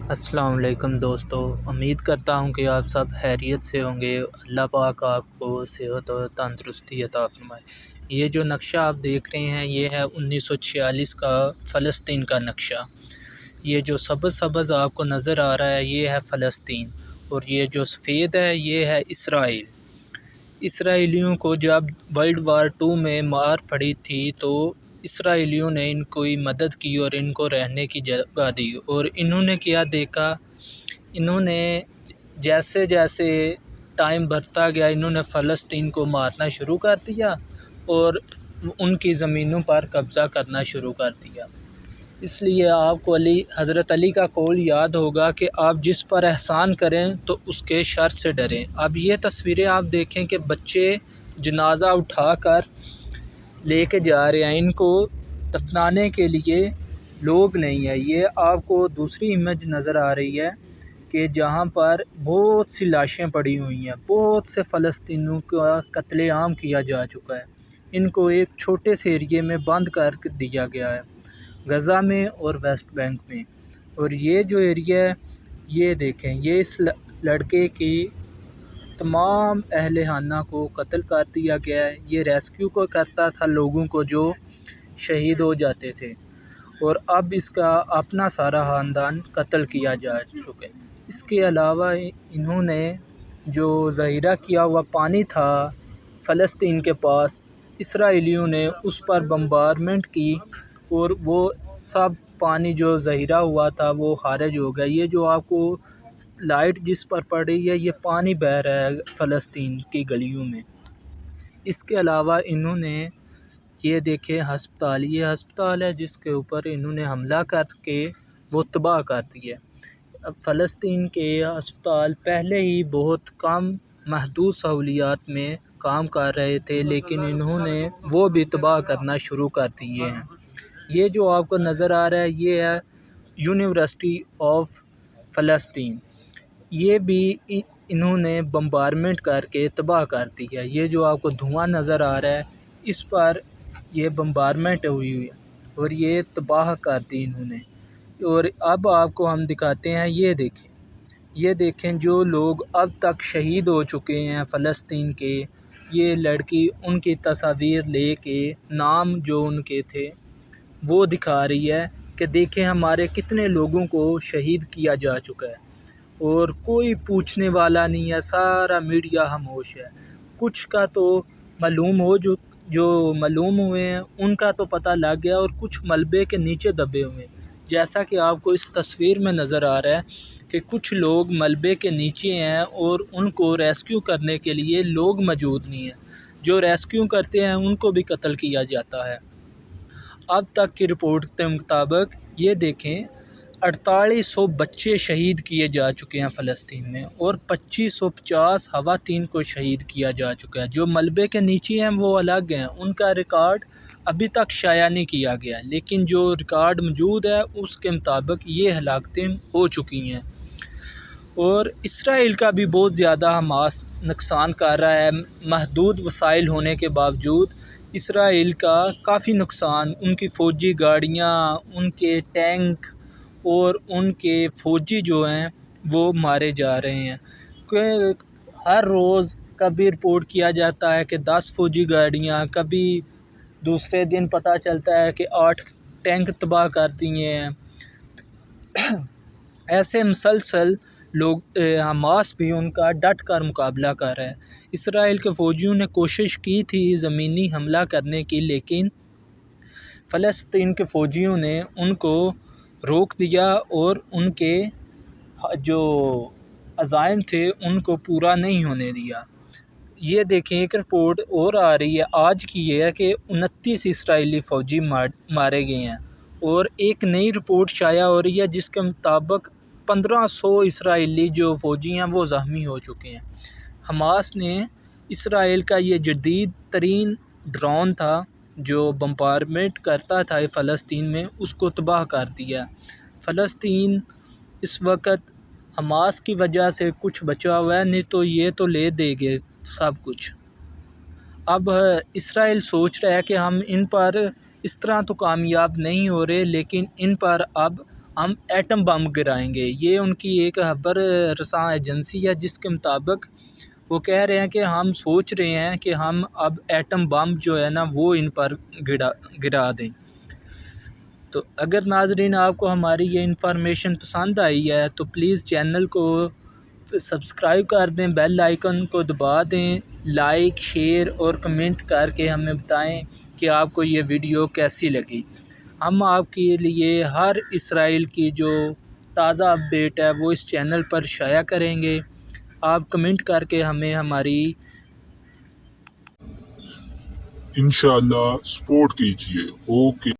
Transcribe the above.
السلام علیکم دوستو، امید کرتا ہوں کہ آپ سب خیریت سے ہوں گے۔ اللہ پاک آپ کو صحت و تندرستی عطا فرمائے۔ یہ جو نقشہ آپ دیکھ رہے ہیں یہ ہے 1946 کا فلسطین کا نقشہ۔ یہ جو سبز آپ کو نظر آ رہا ہے یہ ہے فلسطین، اور یہ جو سفید ہے یہ ہے اسرائیل۔ اسرائیلیوں کو جب ورلڈ وار 2 میں مار پڑی تھی تو اسرائیلیوں نے ان کو مدد کی اور ان کو رہنے کی جگہ دی، اور انہوں نے کیا دیکھا، انہوں نے جیسے جیسے ٹائم بڑھتا گیا انہوں نے فلسطین کو مارنا شروع کر دیا اور ان کی زمینوں پر قبضہ کرنا شروع کر دیا۔ اس لیے آپ کو حضرت علی کا قول یاد ہوگا کہ آپ جس پر احسان کریں تو اس کے شر سے ڈریں۔ اب یہ تصویریں آپ دیکھیں کہ بچے جنازہ اٹھا کر لے کے جا رہے ہیں، ان کو دفنانے کے لیے لوگ نہیں ہیں۔ یہ آپ کو دوسری امیج نظر آ رہی ہے کہ جہاں پر بہت سی لاشیں پڑی ہوئی ہیں، بہت سے فلسطینیوں کا قتل عام کیا جا چکا ہے۔ ان کو ایک چھوٹے سے ایریے میں بند کر دیا گیا ہے، غزہ میں اور ویسٹ بینک میں۔ اور یہ جو ایریا ہے یہ دیکھیں، یہ اس لڑکے کی تمام اہل خانہ کو قتل کر دیا گیا ہے۔ یہ ریسکیو کو کرتا تھا لوگوں کو جو شہید ہو جاتے تھے، اور اب اس کا اپنا سارا خاندان قتل کیا جا چکا ہے۔ اس کے علاوہ انہوں نے جو ذخیرہ کیا ہوا پانی تھا فلسطین کے پاس، اسرائیلیوں نے اس پر بمبارمنٹ کی اور وہ سب پانی جو ذخیرہ ہوا تھا وہ خارج ہو گیا۔ یہ جو آپ کو لائٹ جس پر پڑ رہی ہے یہ پانی بہہ رہا ہے فلسطین کی گلیوں میں۔ اس کے علاوہ انہوں نے یہ دیکھے ہسپتال، یہ ہسپتال ہے جس کے اوپر انہوں نے حملہ کر کے وہ تباہ کر دیا۔ فلسطین کے ہسپتال پہلے ہی بہت کم محدود سہولیات میں کام کر رہے تھے، لیکن انہوں نے وہ بھی تباہ کرنا شروع کر دیے ہیں۔ یہ جو آپ کو نظر آ رہا ہے یہ ہے یونیورسٹی آف فلسطین، یہ بھی انہوں نے بمبارمنٹ کر کے تباہ کر دیا۔ یہ جو آپ کو دھواں نظر آ رہا ہے اس پر یہ بمبارمنٹ ہوئی ہے اور یہ تباہ کر دی انہوں نے۔ اور اب آپ کو ہم دکھاتے ہیں، یہ دیکھیں جو لوگ اب تک شہید ہو چکے ہیں فلسطین کے، یہ لڑکی ان کی تصاویر لے کے نام جو ان کے تھے وہ دکھا رہی ہے کہ دیکھیں ہمارے کتنے لوگوں کو شہید کیا جا چکا ہے، اور کوئی پوچھنے والا نہیں ہے، سارا میڈیا خاموش ہے۔ کچھ کا تو معلوم ہو جو معلوم ہوئے ہیں ان کا تو پتہ لگ گیا، اور کچھ ملبے کے نیچے دبے ہوئے ہیں، جیسا کہ آپ کو اس تصویر میں نظر آ رہا ہے کہ کچھ لوگ ملبے کے نیچے ہیں اور ان کو ریسکیو کرنے کے لیے لوگ موجود نہیں ہیں۔ جو ریسکیو کرتے ہیں ان کو بھی قتل کیا جاتا ہے۔ اب تک کی رپورٹ کے مطابق یہ دیکھیں 4800 بچے شہید کیے جا چکے ہیں فلسطین میں، اور 2550 خواتین کو شہید کیا جا چکا ہے۔ جو ملبے کے نیچے ہیں وہ الگ ہیں، ان کا ریکارڈ ابھی تک شائع نہیں کیا گیا، لیکن جو ریکارڈ موجود ہے اس کے مطابق یہ ہلاکتیں ہو چکی ہیں۔ اور اسرائیل کا بھی بہت زیادہ حماس نقصان کر رہا ہے، محدود وسائل ہونے کے باوجود اسرائیل کا کافی نقصان، ان کی فوجی گاڑیاں، ان کے ٹینک اور ان کے فوجی جو ہیں وہ مارے جا رہے ہیں۔ کہ ہر روز کبھی رپورٹ کیا جاتا ہے کہ 10 فوجی گاڑیاں، کبھی دوسرے دن پتہ چلتا ہے کہ 8 ٹینک تباہ کر دیے ہیں۔ ایسے مسلسل لوگ حماس بھی ان کا ڈٹ کر مقابلہ کر رہا ہے۔ اسرائیل کے فوجیوں نے کوشش کی تھی زمینی حملہ کرنے کی، لیکن فلسطین کے فوجیوں نے ان کو روک دیا اور ان کے جو عزائم تھے ان کو پورا نہیں ہونے دیا۔ یہ دیکھیں ایک رپورٹ اور آ رہی ہے آج کی، یہ ہے کہ 29 اسرائیلی فوجی مارے گئے ہیں، اور ایک نئی رپورٹ شائع ہو رہی ہے جس کے مطابق 1500 اسرائیلی جو فوجی ہیں وہ زخمی ہو چکے ہیں۔ حماس نے اسرائیل کا یہ جدید ترین ڈرون تھا جو بمبارمنٹ کرتا تھا فلسطین میں، اس کو تباہ کر دیا۔ فلسطین اس وقت حماس کی وجہ سے کچھ بچا ہوا ہے، نہیں تو یہ تو لے دے گے سب کچھ۔ اب اسرائیل سوچ رہا ہے کہ ہم ان پر اس طرح تو کامیاب نہیں ہو رہے، لیکن ان پر اب ہم ایٹم بم گرائیں گے۔ یہ ان کی ایک خبر رساں ایجنسی ہے جس کے مطابق وہ کہہ رہے ہیں کہ ہم سوچ رہے ہیں کہ ہم اب ایٹم بم جو ہے نا وہ ان پر گرا دیں۔ تو اگر ناظرین آپ کو ہماری یہ انفارمیشن پسند آئی ہے تو پلیز چینل کو سبسکرائب کر دیں، بیل آئیکن کو دبا دیں، لائک شیئر اور کمنٹ کر کے ہمیں بتائیں کہ آپ کو یہ ویڈیو کیسی لگی۔ ہم آپ کے لیے ہر اسرائیل کی جو تازہ اپڈیٹ ہے وہ اس چینل پر شائع کریں گے۔ آپ کمنٹ کر کے ہمیں ہماری انشاءاللہ سپورٹ کیجیے۔ اوکے۔